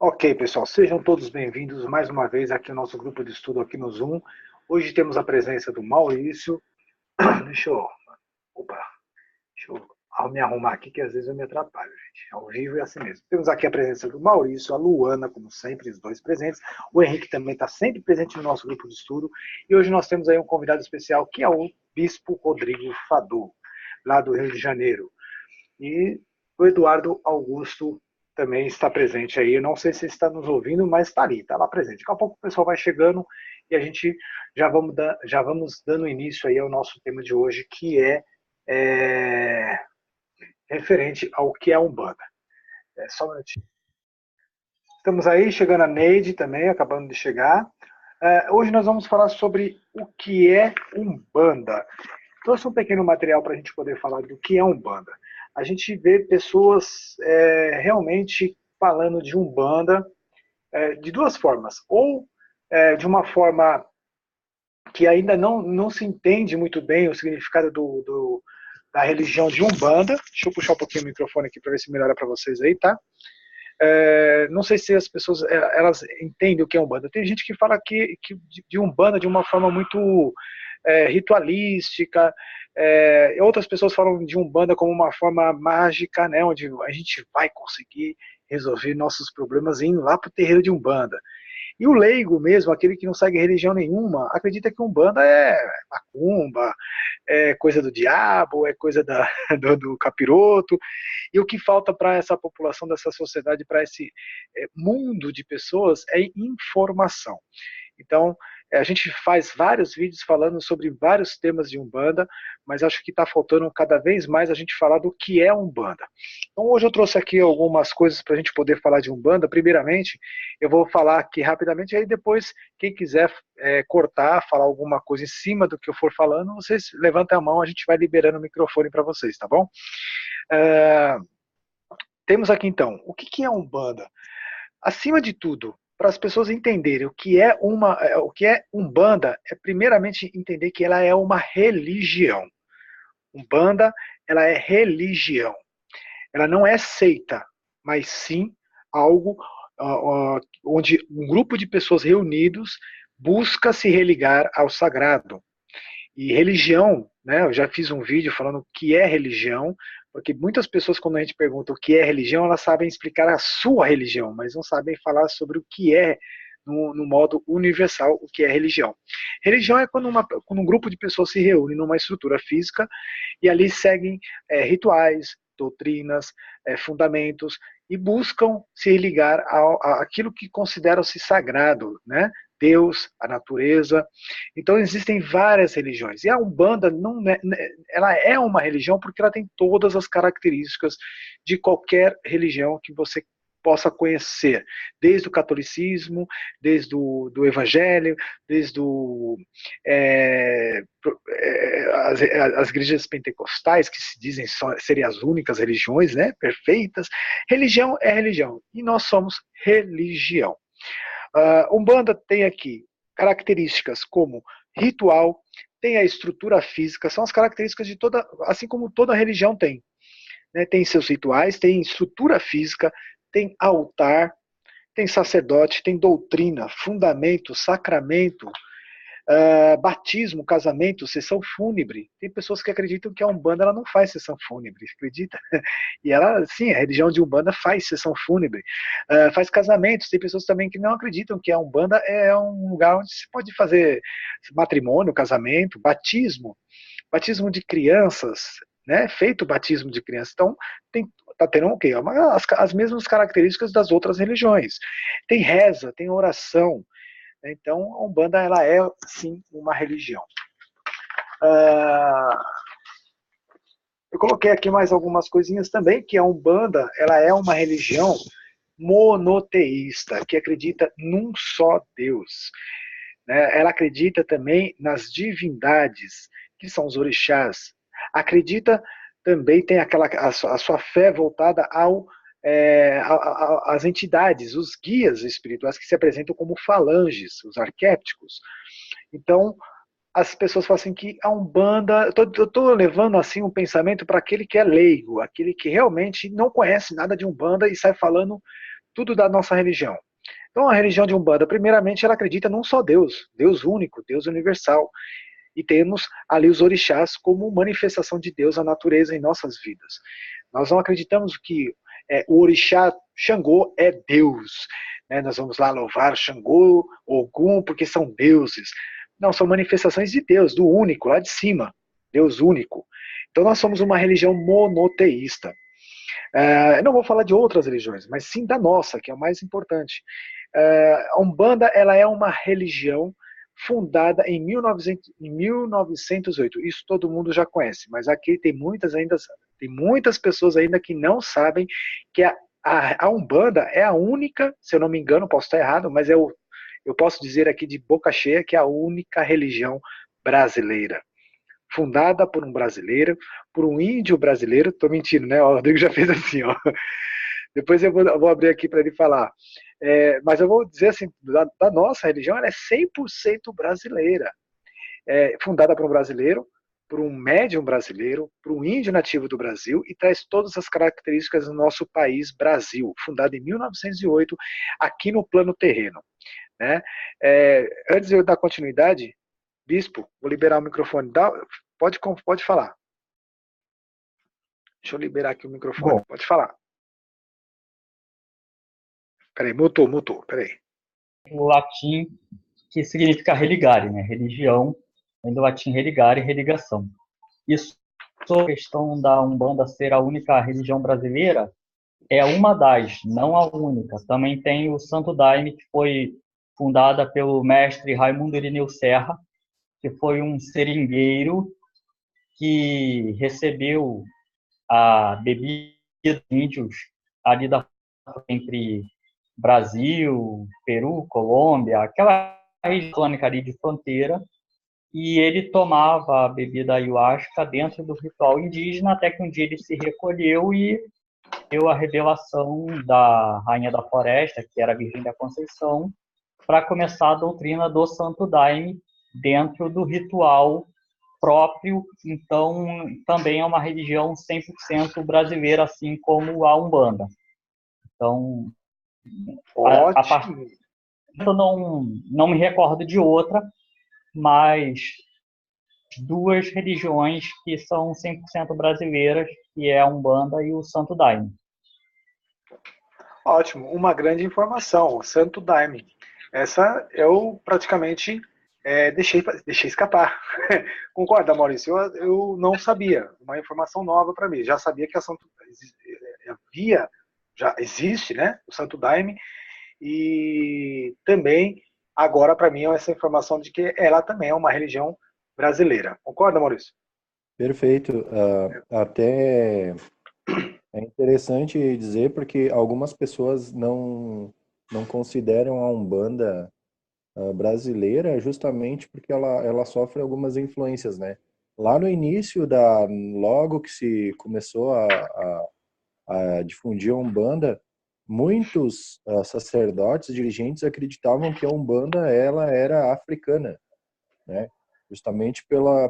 Ok, pessoal, sejam todos bem-vindos mais uma vez aqui ao nosso grupo de estudo aqui no Zoom. Hoje temos a presença do Maurício. Deixa eu, opa, deixa eu me arrumar aqui, que às vezes eu me atrapalho, gente. Ao vivo é assim mesmo. Temos aqui a presença do Maurício, a Luana, como sempre, os dois presentes. O Henrique também está sempre presente no nosso grupo de estudo. E hoje nós temos aí um convidado especial, que é o Bispo Rodrigo Fadu, lá do Rio de Janeiro. E o Eduardo Augusto também está presente aí. Eu não sei se está nos ouvindo, mas está ali, está lá presente. Daqui a pouco o pessoal vai chegando e a gente já vamos dando início aí ao nosso tema de hoje, que é referente ao que é a Umbanda. Só um minutinho. Estamos aí, chegando a Neide também, acabando de chegar. Hoje nós vamos falar sobre o que é Umbanda. Trouxe um pequeno material para a gente poder falar do que é Umbanda. A gente vê pessoas realmente falando de Umbanda de duas formas. Ou de uma forma que ainda não se entende muito bem o significado da religião de Umbanda. Deixa eu puxar um pouquinho o microfone aqui para ver se melhora para vocês aí, tá? Não sei se as pessoas elas entendem o que é Umbanda. Tem gente que fala que de Umbanda de uma forma muito ritualística, outras pessoas falam de Umbanda como uma forma mágica, né, onde a gente vai conseguir resolver nossos problemas indo lá para o terreiro de Umbanda. E o leigo mesmo, aquele que não segue religião nenhuma, acredita que Umbanda é macumba, é coisa do diabo, é coisa do capiroto. E o que falta para essa população, dessa sociedade, para esse mundo de pessoas é informação. Então, a gente faz vários vídeos falando sobre vários temas de Umbanda, mas acho que está faltando cada vez mais a gente falar do que é Umbanda. Então, hoje eu trouxe aqui algumas coisas para a gente poder falar de Umbanda. Primeiramente, eu vou falar aqui rapidamente, aí depois, quem quiser cortar, falar alguma coisa em cima do que eu for falando, vocês levantem a mão, a gente vai liberando o microfone para vocês, tá bom? Temos aqui então, o que é Umbanda? Acima de tudo, para as pessoas entenderem o que é Umbanda, é primeiramente entender que ela é uma religião. Umbanda, ela é religião. Ela não é seita, mas sim algo onde um grupo de pessoas reunidos busca se religar ao sagrado. E religião, né, eu já fiz um vídeo falando o que é religião, porque muitas pessoas, quando a gente pergunta o que é religião, elas sabem explicar a sua religião, mas não sabem falar sobre o que é, no modo universal, o que é religião. Religião é quando um grupo de pessoas se reúne numa estrutura física e ali seguem rituais, doutrinas, fundamentos, e buscam se ligar àquilo que consideram-se sagrado, né? Deus, a natureza. Então existem várias religiões. E a Umbanda ela é uma religião porque ela tem todas as características de qualquer religião que você possa conhecer, desde o catolicismo, desde do evangelho, desde as igrejas pentecostais, que se dizem serem as únicas religiões, né, perfeitas. Religião é religião, e nós somos religião. Umbanda tem aqui características como ritual, tem a estrutura física, são as características de toda, assim como toda religião tem. Né? Tem seus rituais, tem estrutura física, tem altar, tem sacerdote, tem doutrina, fundamento, sacramento, batismo, casamento, sessão fúnebre. Tem pessoas que acreditam que a Umbanda ela não faz sessão fúnebre, acredita? E ela, sim, a religião de Umbanda faz sessão fúnebre, faz casamentos. Tem pessoas também que não acreditam que a Umbanda é um lugar onde se pode fazer matrimônio, casamento, batismo de crianças, né? Feito o batismo de crianças. Então, tá tendo o quê? As mesmas características das outras religiões. Tem reza, tem oração. Então, a Umbanda ela é, sim, uma religião. Eu coloquei aqui mais algumas coisinhas também, que a Umbanda ela é uma religião monoteísta, que acredita num só Deus. Né? Ela acredita também nas divindades, que são os orixás. Acredita também, tem a sua fé voltada às entidades, os guias espirituais que se apresentam como falanges, os arquétipos. Então, as pessoas falam assim que a Umbanda, eu estou levando assim um pensamento para aquele que é leigo, aquele que realmente não conhece nada de Umbanda e sai falando tudo da nossa religião. Então, a religião de Umbanda, primeiramente, ela acredita num só Deus, Deus único, Deus universal. E temos ali os orixás como manifestação de Deus, a natureza em nossas vidas. Nós não acreditamos que o orixá Xangô é Deus. Né? Nós vamos lá louvar Xangô, Ogum, porque são deuses. Não, são manifestações de Deus, do único, lá de cima. Deus único. Então nós somos uma religião monoteísta. Eu não vou falar de outras religiões, mas sim da nossa, que é o mais importante. A Umbanda, ela é uma religião fundada em 1908. Isso todo mundo já conhece, mas aqui tem muitas pessoas ainda que não sabem que a Umbanda é a única, se eu não me engano, posso estar errado, mas eu posso dizer aqui de boca cheia que é a única religião brasileira. Fundada por um brasileiro, por um índio brasileiro. Tô mentindo, né? O Rodrigo já fez assim, ó. Depois eu vou abrir aqui para ele falar. Mas eu vou dizer assim, da nossa religião, ela é 100% brasileira. Fundada por um brasileiro, por um médium brasileiro, por um índio nativo do Brasil e traz todas as características do nosso país, Brasil, fundada em 1908, aqui no plano terreno. Né? Antes de eu dar continuidade, Bispo, vou liberar o microfone. Pode falar. Deixa eu liberar aqui o microfone. Bom, Pode falar. Peraí, mutou. Peraí. O latim que significa religare, né? Religião, vem do latim religare, religação. Isso, a questão da Umbanda ser a única religião brasileira, é uma das, não a única. Também tem o Santo Daime, que foi fundada pelo mestre Raimundo Irineu Serra, que foi um seringueiro que recebeu a bebida dos índios ali entre Brasil, Peru, Colômbia, aquela região ali de fronteira, e ele tomava a bebida ayahuasca dentro do ritual indígena, até que um dia ele se recolheu e deu a revelação da Rainha da Floresta, que era a Virgem da Conceição, para começar a doutrina do Santo Daime dentro do ritual próprio. Então, também é uma religião 100% brasileira, assim como a Umbanda. Então, a partir eu não me recordo de outra, mas duas religiões que são 100% brasileiras, que é a Umbanda e o Santo Daime. Ótimo, uma grande informação, o Santo Daime. Essa eu praticamente deixei escapar. Concorda, Maurício? Eu não sabia, uma informação nova para mim. Já sabia que já existe, né, o Santo Daime, e também agora para mim essa informação de que ela também é uma religião brasileira. Concorda, Maurício? perfeito. Até é interessante dizer porque algumas pessoas não consideram a Umbanda brasileira justamente porque ela sofre algumas influências, né? Lá no início logo que se começou a difundir a Umbanda, muitos sacerdotes, dirigentes acreditavam que a Umbanda ela era africana, né? Justamente pela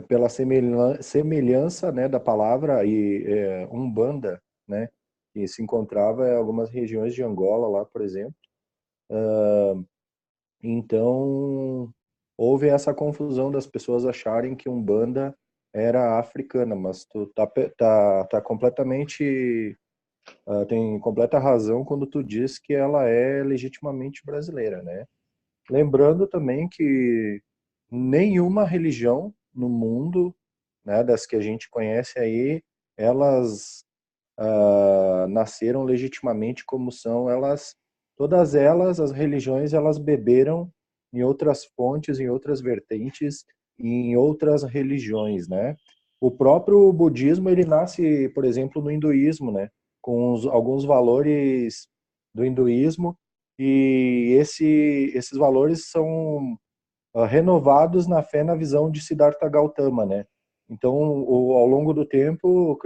pela semelhança, né, da palavra Umbanda, né, que se encontrava em algumas regiões de Angola lá, por exemplo. Então houve essa confusão das pessoas acharem que Umbanda era africana, mas tu tá completamente tem completa razão quando tu diz que ela é legitimamente brasileira, né? Lembrando também que nenhuma religião no mundo, né, das que a gente conhece aí, elas nasceram legitimamente como são. Todas elas, as religiões, elas beberam em outras fontes, em outras vertentes, em outras religiões, né? O próprio budismo, ele nasce, por exemplo, no hinduísmo, né? Com alguns valores do hinduísmo, e esses valores são renovados na fé, na visão de Siddhartha Gautama, né? Então, ao longo do tempo,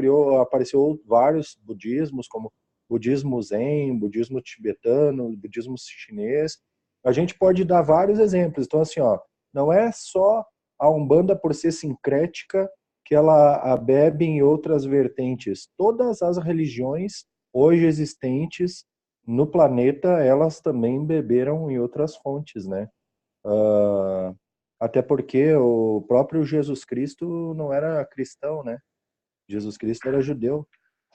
apareceu vários budismos, como budismo zen, budismo tibetano, budismo chinês. A gente pode dar vários exemplos. Então, assim, ó, não é só a Umbanda por ser sincrética que ela bebe em outras vertentes. Todas as religiões hoje existentes no planeta, elas também beberam em outras fontes, né? Até porque o próprio Jesus Cristo não era cristão, né? Jesus Cristo era judeu.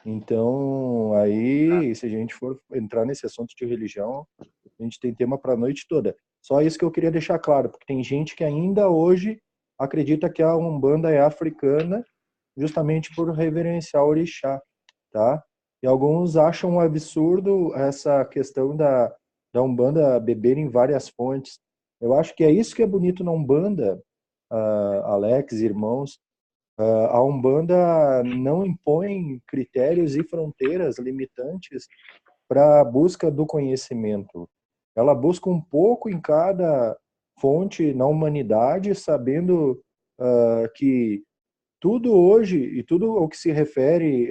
Então, aí, se a gente for entrar nesse assunto de religião, a gente tem tema para a noite toda. Só isso que eu queria deixar claro, porque tem gente que ainda hoje acredita que a Umbanda é africana, justamente por reverenciar o orixá, tá? E alguns acham um absurdo essa questão da Umbanda beber em várias fontes. Eu acho que é isso que é bonito na Umbanda, Alex, irmãos. A Umbanda não impõe critérios e fronteiras limitantes para a busca do conhecimento. Ela busca um pouco em cada fonte na humanidade, sabendo que tudo hoje e tudo o que se refere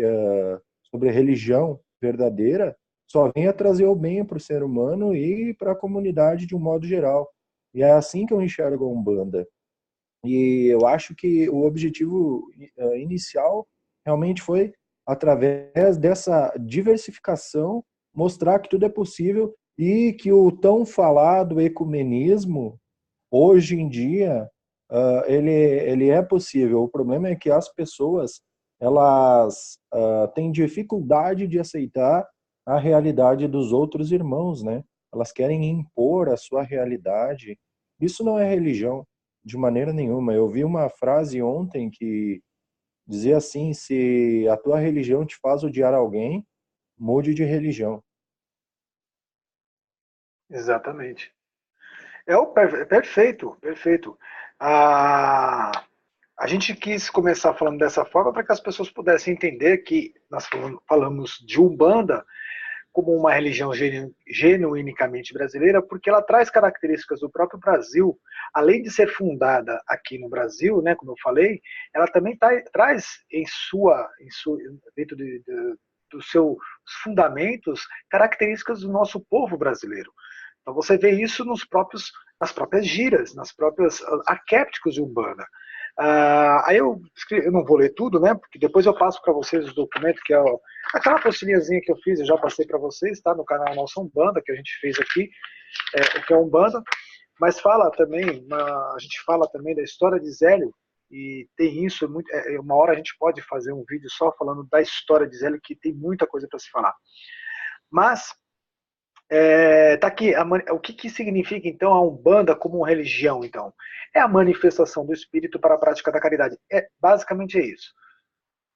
sobre religião verdadeira só vem a trazer o bem para o ser humano e para a comunidade de um modo geral. E é assim que eu enxergo a Umbanda. E eu acho que o objetivo inicial realmente foi, através dessa diversificação, mostrar que tudo é possível e que o tão falado ecumenismo, hoje em dia, ele é possível. O problema é que as pessoas, elas têm dificuldade de aceitar a realidade dos outros irmãos, né? Elas querem impor a sua realidade. Isso não é religião, de maneira nenhuma. Eu vi uma frase ontem que dizia assim: se a tua religião te faz odiar alguém, mude de religião. Exatamente. Perfeito, perfeito. A, a gente quis começar falando dessa forma para que as pessoas pudessem entender que nós falamos de Umbanda como uma religião genuinicamente brasileira, porque ela traz características do próprio Brasil, além de ser fundada aqui no Brasil, né, como eu falei, ela também traz dentro dos seus fundamentos características do nosso povo brasileiro. Então você vê isso nas próprias giras, nas próprias arquétipos de Umbanda. Aí eu não vou ler tudo, né? Porque depois eu passo para vocês os documentos, que é aquela postilhazinha que eu fiz, eu já passei para vocês, tá? No canal Nossa Umbanda, que a gente fez aqui, o que é Umbanda. Mas a gente fala também da história de Zélio, e tem isso, uma hora a gente pode fazer um vídeo só falando da história de Zélio, que tem muita coisa para se falar. Mas tá aqui, o que significa então a Umbanda como religião, então? É a manifestação do espírito para a prática da caridade. Basicamente é isso.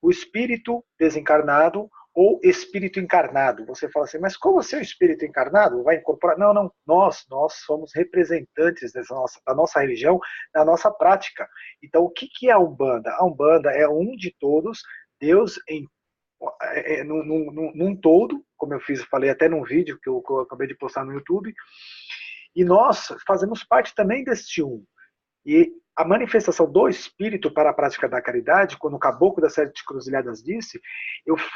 O espírito desencarnado ou espírito encarnado. Você fala assim, mas como assim o espírito encarnado? Vai incorporar? Não, não. Nós somos representantes da nossa religião, da nossa prática. Então, o que é a Umbanda? A Umbanda é um de todos, Deus num todo, como eu falei até num vídeo que eu acabei de postar no YouTube, e nós fazemos parte também deste um. E a manifestação do espírito para a prática da caridade, quando o Caboclo das Sete Cruzilhadas disse,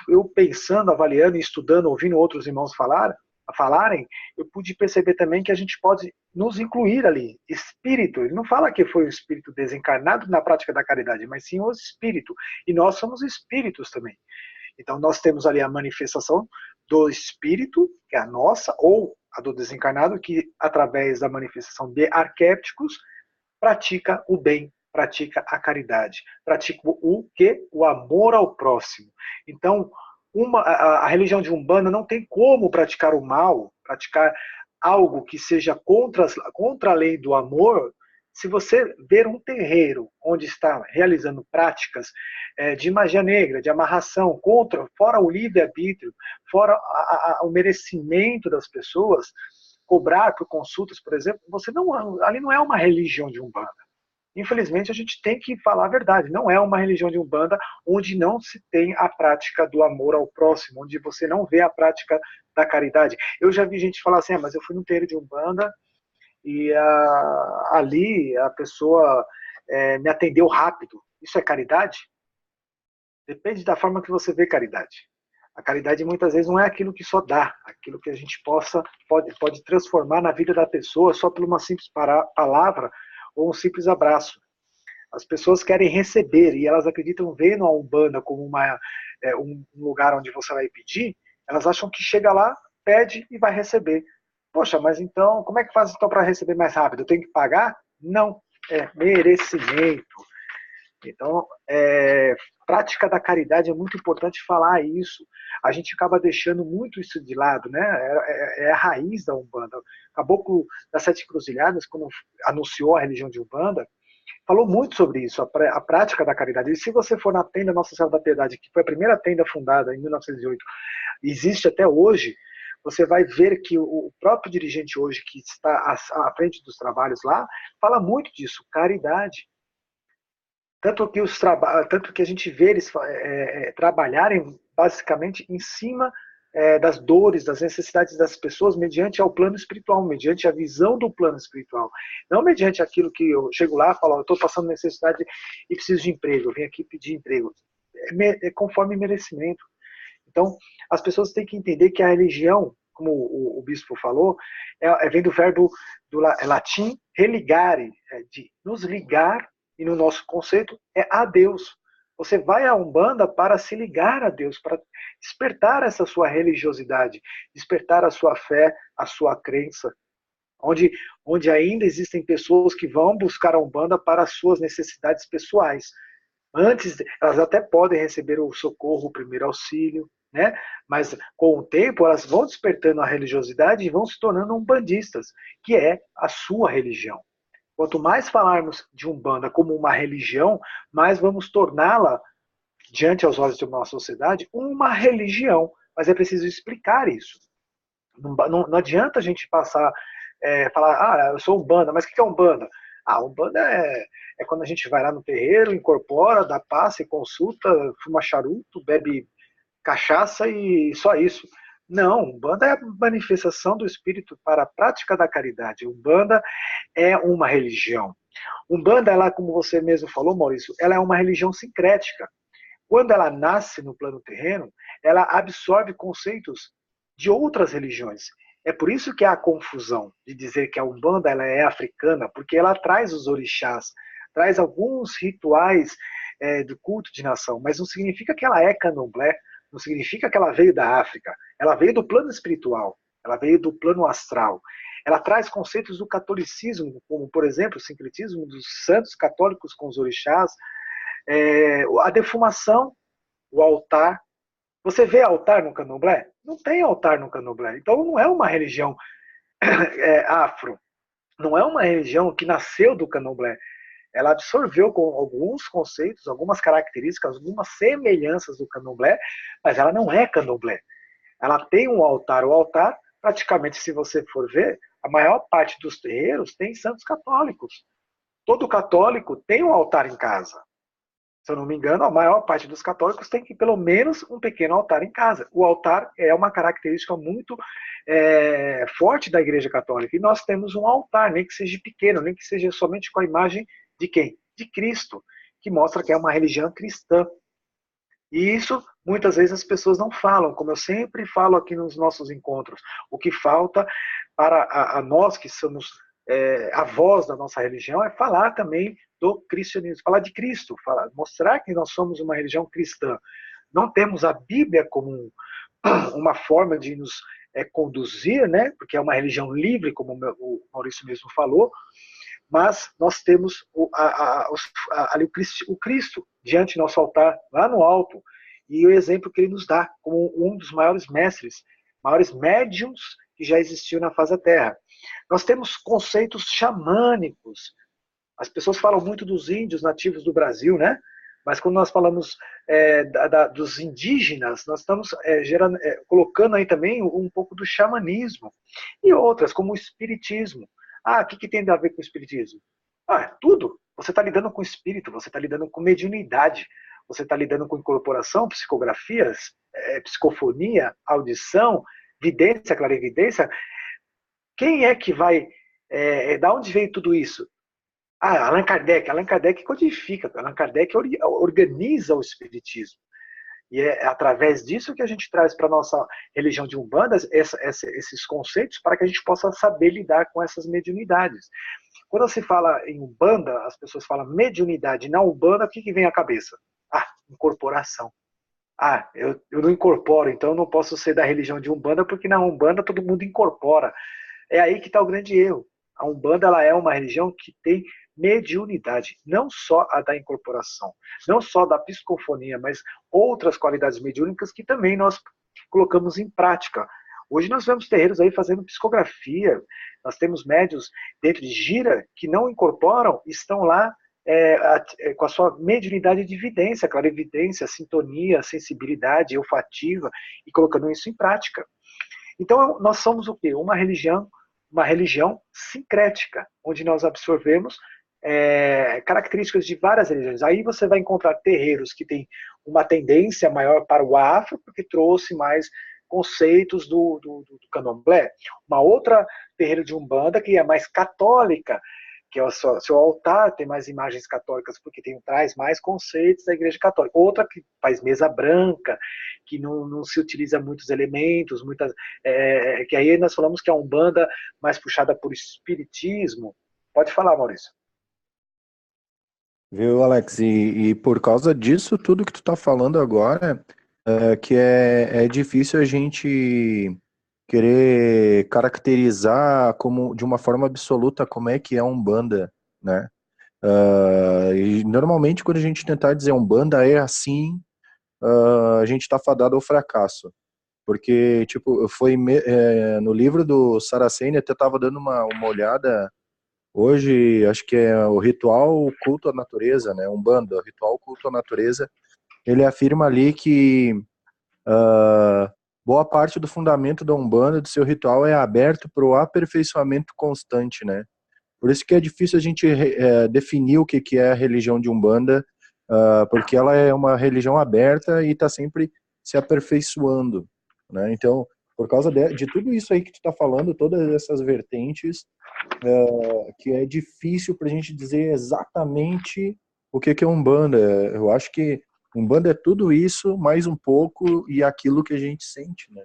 eu pensando, avaliando, estudando, ouvindo outros irmãos falarem, eu pude perceber também que a gente pode nos incluir ali. Espírito, ele não fala que foi o espírito desencarnado na prática da caridade, mas sim o espírito. E nós somos espíritos também. Então, nós temos ali a manifestação do espírito, que é a nossa, ou a do desencarnado, que, através da manifestação de arquétipos, pratica o bem, pratica a caridade, pratica o quê? O amor ao próximo. Então, a religião de Umbanda não tem como praticar o mal, praticar algo que seja contra a lei do amor. Se você ver um terreiro onde está realizando práticas de magia negra, de amarração, fora o livre-arbítrio, fora o merecimento das pessoas, cobrar por consultas, por exemplo, ali não é uma religião de Umbanda. Infelizmente, a gente tem que falar a verdade. Não é uma religião de Umbanda onde não se tem a prática do amor ao próximo, onde você não vê a prática da caridade. Eu já vi gente falar assim, mas eu fui no terreiro de Umbanda e ali a pessoa me atendeu rápido. Isso é caridade? Depende da forma que você vê caridade. A caridade muitas vezes não é aquilo que só dá, aquilo que a gente pode transformar na vida da pessoa só por uma simples palavra ou um simples abraço. As pessoas querem receber e elas acreditam vendo a Umbanda como um lugar onde você vai pedir, elas acham que chega lá, pede e vai receber. Poxa, mas então, como é que faz então para receber mais rápido? Eu tenho que pagar? Não, é merecimento. Então, prática da caridade é muito importante falar isso. A gente acaba deixando muito isso de lado, né? É a raiz da Umbanda. O Caboclo das Sete Encruzilhadas, quando anunciou a religião de Umbanda, falou muito sobre isso, a prática da caridade. E se você for na tenda Nossa Senhora da Piedade, que foi a primeira tenda fundada em 1908, existe até hoje, você vai ver que o próprio dirigente hoje, que está à frente dos trabalhos lá, fala muito disso, caridade. Tanto que a gente vê eles trabalharem basicamente em cima das dores, das necessidades das pessoas, mediante ao plano espiritual, mediante a visão do plano espiritual. Não mediante aquilo que eu chego lá e falo, eu estou passando necessidade e preciso de emprego, eu vim aqui pedir emprego. É conforme merecimento. Então, as pessoas têm que entender que a religião, como o bispo falou, vem do verbo do latim religare, de nos ligar, e no nosso conceito é a Deus. Você vai à Umbanda para se ligar a Deus, para despertar essa sua religiosidade, despertar a sua fé, a sua crença. Onde ainda existem pessoas que vão buscar a Umbanda para as suas necessidades pessoais. Antes, elas até podem receber o socorro, o primeiro auxílio, né? Mas com o tempo elas vão despertando a religiosidade e vão se tornando umbandistas, que é a sua religião. Quanto mais falarmos de Umbanda como uma religião, mais vamos torná-la, diante aos olhos de uma sociedade, uma religião. Mas é preciso explicar isso. Não adianta a gente falar, eu sou Umbanda, mas o que é Umbanda? Umbanda é quando a gente vai lá no terreiro, incorpora, dá passe, consulta, fuma charuto, bebe cachaça e só isso. Não, Umbanda é a manifestação do espírito para a prática da caridade. Umbanda é uma religião. Umbanda, ela, como você mesmo falou, Maurício, ela é uma religião sincrética. Quando ela nasce no plano terreno, ela absorve conceitos de outras religiões. É por isso que há a confusão de dizer que a Umbanda ela é africana, porque ela traz os orixás, traz alguns rituais do culto de nação, mas não significa que ela é candomblé, não significa que ela veio da África. Ela veio do plano espiritual, ela veio do plano astral. Ela traz conceitos do catolicismo, como, por exemplo, o sincretismo dos santos católicos com os orixás, a defumação, o altar. Você vê altar no candomblé? Não tem altar no candomblé. Então não é uma religião afro. Não é uma religião que nasceu do candomblé. Ela absorveu com alguns conceitos, algumas características, algumas semelhanças do candomblé, mas ela não é candomblé. Ela tem um altar. O altar, praticamente, se você for ver, a maior parte dos terreiros tem santos católicos. Todo católico tem um altar em casa. Se eu não me engano, a maior parte dos católicos tem pelo menos um pequeno altar em casa. O altar é uma característica muito forte da Igreja Católica. E nós temos um altar, nem que seja pequeno, nem que seja somente com a imagem de quem? De Cristo, que mostra que é uma religião cristã. E isso, muitas vezes, as pessoas não falam, como eu sempre falo aqui nos nossos encontros. O que falta para nós que somos a voz da nossa religião é falar também do cristianismo, falar de Cristo, mostrar que nós somos uma religião cristã. Não temos a Bíblia como uma forma de nos conduzir, né? Porque é uma religião livre, como o Maurício mesmo falou, mas nós temos ali o Cristo diante do nosso altar, lá no alto, e o exemplo que ele nos dá como um dos maiores mestres, maiores médiums que já existiu na face da Terra. Nós temos conceitos xamânicos. As pessoas falam muito dos índios nativos do Brasil, né? Mas quando nós falamos dos indígenas, nós estamos colocando aí também um pouco do xamanismo. E outras, como o espiritismo. O que tem a ver com o espiritismo? Tudo. Você está lidando com espírito, você está lidando com mediunidade, você está lidando com incorporação, psicografias, psicofonia, audição, vidência, clarividência. Quem é que vai... da onde veio tudo isso? Allan Kardec codifica, Allan Kardec organiza o espiritismo. E é através disso que a gente traz para a nossa religião de Umbanda esses conceitos para que a gente possa saber lidar com essas mediunidades. Quando se fala em Umbanda, as pessoas falam mediunidade. Na Umbanda, o que vem à cabeça? Ah, incorporação. Ah, eu não incorporo, então eu não posso ser da religião de Umbanda, porque na Umbanda todo mundo incorpora. É aí que está o grande erro. A Umbanda ela é uma religião que tem mediunidade, não só a da incorporação, não só da psicofonia, mas outras qualidades mediúnicas que também nós colocamos em prática. Hoje nós vemos terreiros aí fazendo psicografia, nós temos médios dentro de gira que não incorporam, estão lá com a sua mediunidade de evidência, clarividência, sintonia, sensibilidade olfativa, e colocando isso em prática. Então nós somos o quê? Uma religião sincrética, onde nós absorvemos características de várias religiões. Aí você vai encontrar terreiros que têm uma tendência maior para o afro, porque trouxe mais conceitos do candomblé. Uma outra terreiro de Umbanda que é mais católica, que é o seu altar tem mais imagens católicas porque traz mais conceitos da Igreja Católica. Outra que faz mesa branca, que não se utiliza muitos elementos, que aí nós falamos que é a Umbanda mais puxada por espiritismo. Pode falar, Maurício. Viu, Alex? E por causa disso, tudo que tu tá falando agora, que é difícil a gente querer caracterizar como de uma forma absoluta como é que é a Umbanda, né? E normalmente quando a gente tentar dizer Umbanda é assim, a gente tá fadado ao fracasso. Porque, tipo, no livro do Saraceni, até tava dando uma olhada hoje, acho que é o Ritual Culto à Natureza, né? Umbanda, Ritual Culto à Natureza. Ele afirma ali que boa parte do fundamento da Umbanda, do seu ritual, é aberto para o aperfeiçoamento constante, né? Por isso que é difícil a gente definir o que é a religião de Umbanda, porque ela é uma religião aberta e está sempre se aperfeiçoando, né? Então, por causa de tudo isso aí que tu está falando, todas essas vertentes, que é difícil para a gente dizer exatamente o que é Umbanda. Eu acho que Umbanda é tudo isso, mais um pouco, e aquilo que a gente sente, né?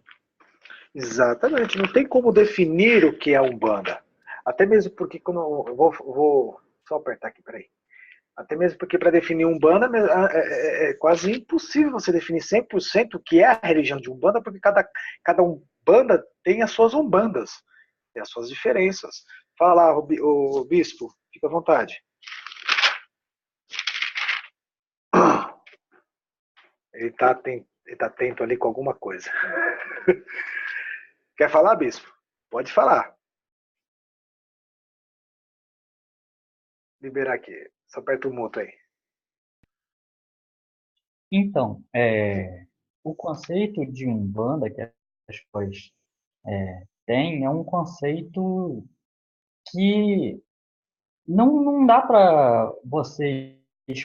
Exatamente, não tem como definir o que é Umbanda. Até mesmo porque quando eu vou só apertar aqui, peraí. Até mesmo porque para definir Umbanda é quase impossível você definir 100% o que é a religião de Umbanda, porque cada Umbanda tem as suas Umbandas, tem as suas diferenças. Fala lá, o bispo, fica à vontade. Ele está atento ali com alguma coisa. Quer falar, bispo? Pode falar. Liberar aqui. Só aperta o muto aí. Então, o conceito de Umbanda que as pessoas têm é um conceito que não dá para você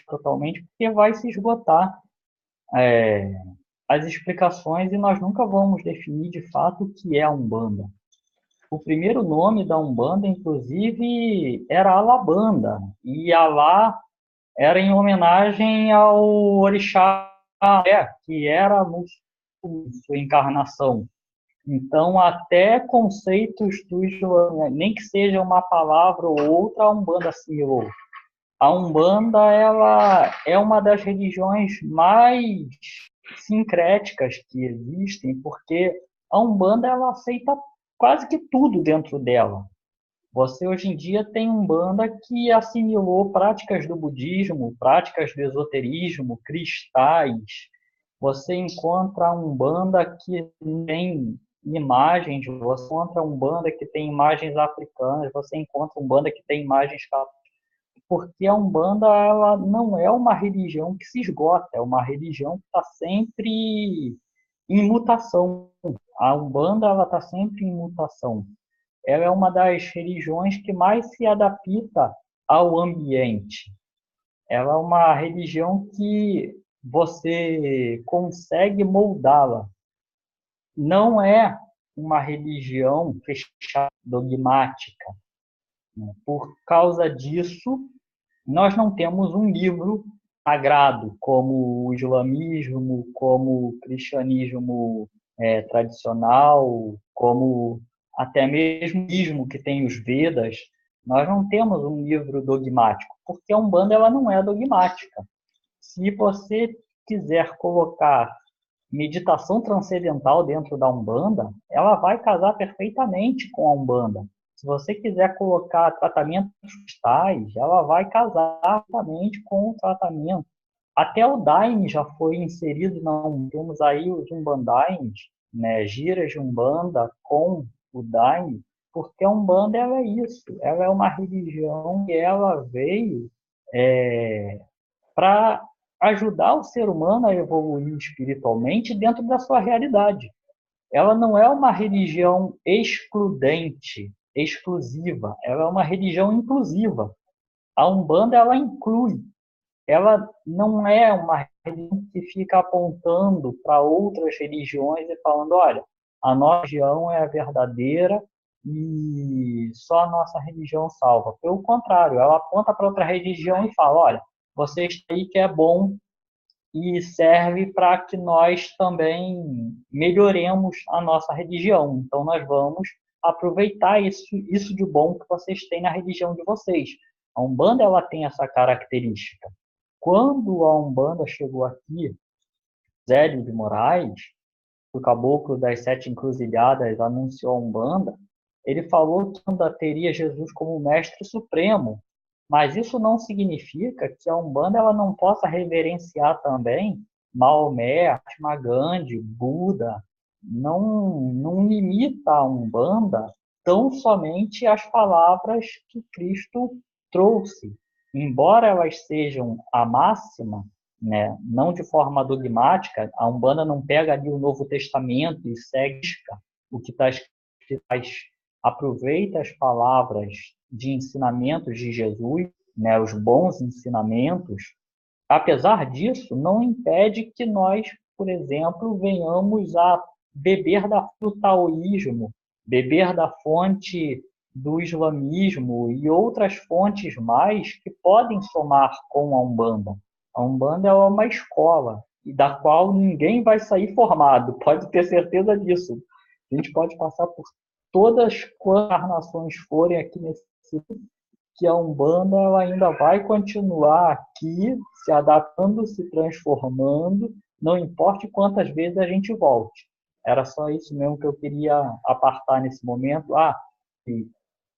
totalmente, porque vai se esgotar as explicações e nós nunca vamos definir de fato o que é a Umbanda. O primeiro nome da Umbanda, inclusive, era Alabanda, e Alá era em homenagem ao orixá, que era sua encarnação. Então, até conceitos do Islã, nem que seja uma palavra ou outra, a Umbanda assimilou. A Umbanda, ela é uma das religiões mais sincréticas que existem, porque a Umbanda, ela aceita quase que tudo dentro dela. Você hoje em dia tem Umbanda que assimilou práticas do budismo, práticas do esoterismo, cristais. Você encontra Umbanda que tem imagens, você encontra Umbanda que tem imagens africanas, você encontra Umbanda que tem imagens católicas, porque a Umbanda ela não é uma religião que se esgota, é uma religião que está sempre em mutação. A Umbanda ela está sempre em mutação. Ela é uma das religiões que mais se adapta ao ambiente. Ela é uma religião que você consegue moldá-la. Não é uma religião fechada, dogmática. Por causa disso, nós não temos um livro sagrado, como o islamismo, como o cristianismo tradicional, como até mesmo o budismo, que tem os Vedas. Nós não temos um livro dogmático, porque a Umbanda ela não é dogmática. Se você quiser colocar meditação transcendental dentro da Umbanda, ela vai casar perfeitamente com a Umbanda. Se você quiser colocar tratamentos cristais, ela vai casar perfeitamente com o tratamento. Até o Daime já foi inserido na Umbanda. Temos aí os Umbandaines, né, giras de Umbanda com o Daime, porque a Umbanda ela é isso, ela é uma religião que ela veio para ajudar o ser humano a evoluir espiritualmente dentro da sua realidade. Ela não é uma religião excludente, exclusiva, ela é uma religião inclusiva. A Umbanda ela inclui, ela não é uma religião que fica apontando para outras religiões e falando, olha, a nossa religião é a verdadeira e só a nossa religião salva. Pelo contrário, ela aponta para outra religião e fala, olha, vocês aí que é bom e serve para que nós também melhoremos a nossa religião. Então, nós vamos aproveitar isso de bom que vocês têm na religião de vocês. A Umbanda ela tem essa característica. Quando a Umbanda chegou aqui, Zélio de Moraes, o caboclo das sete encruzilhadas, anunciou a Umbanda, ele falou que a Umbanda teria Jesus como mestre supremo, mas isso não significa que a Umbanda ela não possa reverenciar também Maomé, Mahatma Gandhi, Buda. Não limita a Umbanda tão somente às palavras que Cristo trouxe. Embora elas sejam a máxima, né, não de forma dogmática, a Umbanda não pega ali o Novo Testamento e segue o que está escrito, mas aproveita as palavras de ensinamentos de Jesus, né, os bons ensinamentos. Apesar disso, não impede que nós, por exemplo, venhamos a beber do taoísmo, beber da fonte do islamismo e outras fontes mais que podem somar com a Umbanda. A Umbanda é uma escola da qual ninguém vai sair formado, pode ter certeza disso. A gente pode passar por todas quantas encarnações forem aqui nesse que a Umbanda ela ainda vai continuar aqui, se adaptando, se transformando, não importa quantas vezes a gente volte. Era só isso mesmo que eu queria apartar nesse momento. E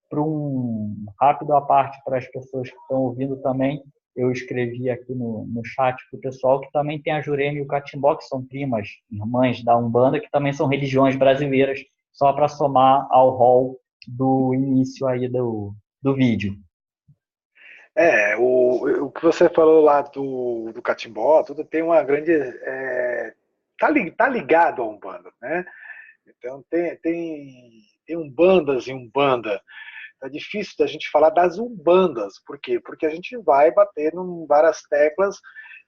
para um rápido à parte para as pessoas que estão ouvindo também, eu escrevi aqui no chat para o pessoal que também tem a Jurema e o Catimbó, que são primas, irmãs da Umbanda, que também são religiões brasileiras, só para somar ao rol do início aí do vídeo. O que você falou lá do Catimbó, tudo tem uma grande. Tá ligado a Umbanda, né? Então tem Umbandas e Umbanda. É difícil da gente falar das Umbandas. Por quê? Porque a gente vai bater em várias teclas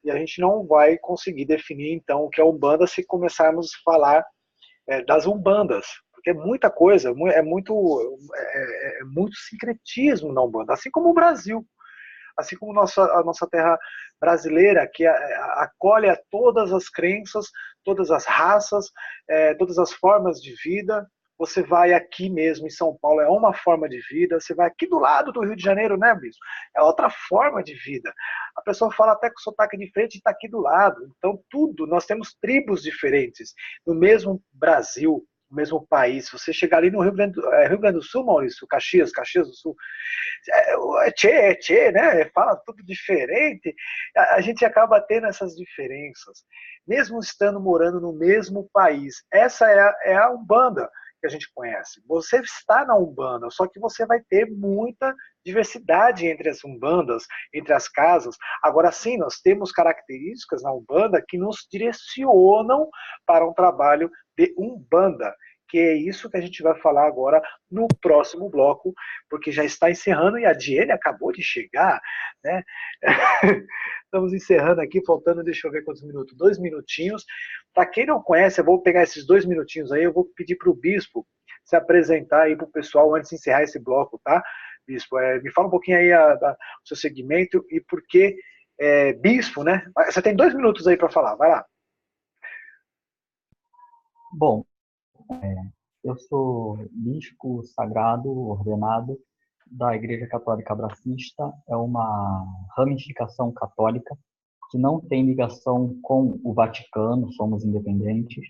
e a gente não vai conseguir definir, então, o que é Umbanda se começarmos a falar das Umbandas. Porque é muita coisa, é muito sincretismo na Umbanda, assim como o Brasil. Assim como a nossa terra brasileira, que acolhe a todas as crenças, todas as raças, todas as formas de vida. Você vai aqui mesmo em São Paulo, é uma forma de vida. Você vai aqui do lado do Rio de Janeiro, né, Bispo? É outra forma de vida. A pessoa fala até com sotaque diferente e está aqui do lado. Então, nós temos tribos diferentes no mesmo Brasil, no mesmo país. Se você chegar ali no Rio Grande do Sul, Maurício, Caxias do Sul, tchê, né? Fala tudo diferente. A gente acaba tendo essas diferenças, mesmo estando morando no mesmo país. Essa é a Umbanda que a gente conhece. Você está na Umbanda, só que você vai ter muita diversidade entre as Umbandas, entre as casas. Agora sim, nós temos características na Umbanda que nos direcionam para um trabalho de Umbanda, que é isso que a gente vai falar agora no próximo bloco, porque já está encerrando e a Diene acabou de chegar, né? Estamos encerrando aqui, faltando, deixa eu ver quantos minutos, 2 minutinhos. Para quem não conhece, eu vou pegar esses 2 minutinhos aí, eu vou pedir para o Bispo se apresentar aí para o pessoal antes de encerrar esse bloco, tá? Bispo, me fala um pouquinho aí do seu segmento e por que Bispo, né? Você tem 2 minutos aí para falar, vai lá. Bom, eu sou bispo sagrado, ordenado da Igreja Católica Abracista é uma ramificação católica que não tem ligação com o Vaticano, somos independentes,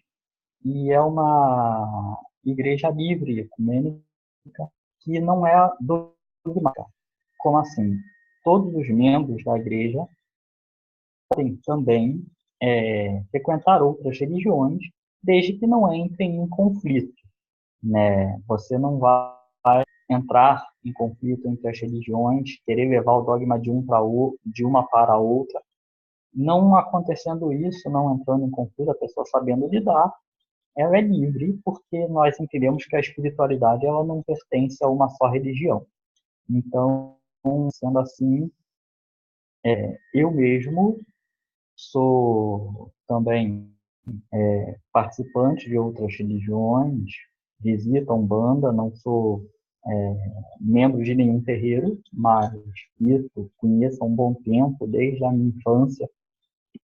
e é uma igreja livre, ecumênica, que não é dogmática. Como assim? Todos os membros da igreja podem também frequentar outras religiões, desde que não entrem em conflito, né? Você não vai entrar em conflito entre as religiões, querer levar o dogma de uma para a outra. Não acontecendo isso, não entrando em conflito, a pessoa sabendo lidar, ela é livre, porque nós entendemos que a espiritualidade ela não pertence a uma só religião. Então, sendo assim, eu mesmo sou também participante de outras religiões, visito a Umbanda, não sou membro de nenhum terreiro, mas isso conheço há um bom tempo, desde a minha infância,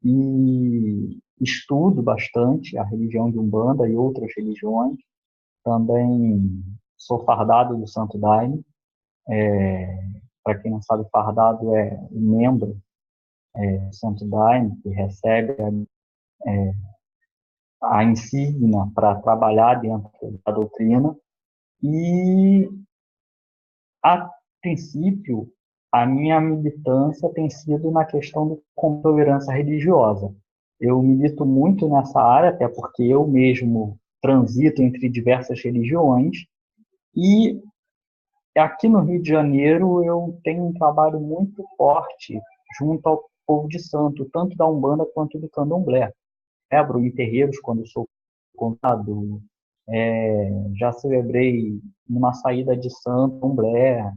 e estudo bastante a religião de Umbanda e outras religiões. Também sou fardado do Santo Daime. Para quem não sabe, fardado é um membro do Santo Daime que recebe a insígnia para trabalhar dentro da doutrina. E, a princípio, a minha militância tem sido na questão da intolerância religiosa. Eu milito muito nessa área, até porque eu mesmo transito entre diversas religiões, e aqui no Rio de Janeiro eu tenho um trabalho muito forte junto ao povo de santo, tanto da Umbanda quanto do Candomblé. Celebro em terreiros quando sou convidado, já celebrei numa saída de santo Candomblé,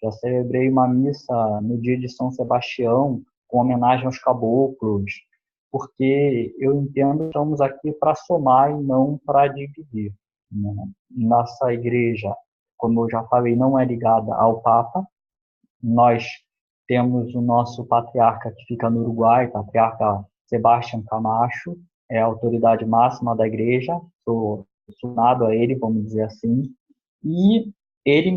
já celebrei uma missa no dia de São Sebastião, com homenagem aos caboclos, porque eu entendo que estamos aqui para somar e não para dividir, né? Nossa igreja, como eu já falei, não é ligada ao Papa. Nós temos o nosso patriarca que fica no Uruguai, patriarca Sebastião Camacho, é a autoridade máxima da igreja, sou subordinado a ele, vamos dizer assim, e ele